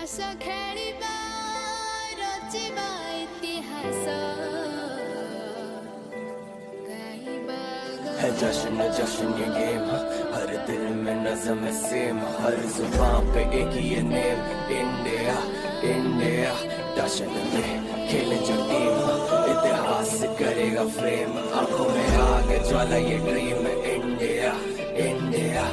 हस खेलिबा रचिबा इतिहास गाइबा है जश्न जश्न ये गेम, हर दिल में नज़म सेम, हर जुबान पे एक ये नेम, इंडिया इंडिया। जश्न में खेले जो टीम, इतिहास करेगा फ्रेम, आंखों में आगे ज्वाला ये ड्रीम, इंडिया इंडिया।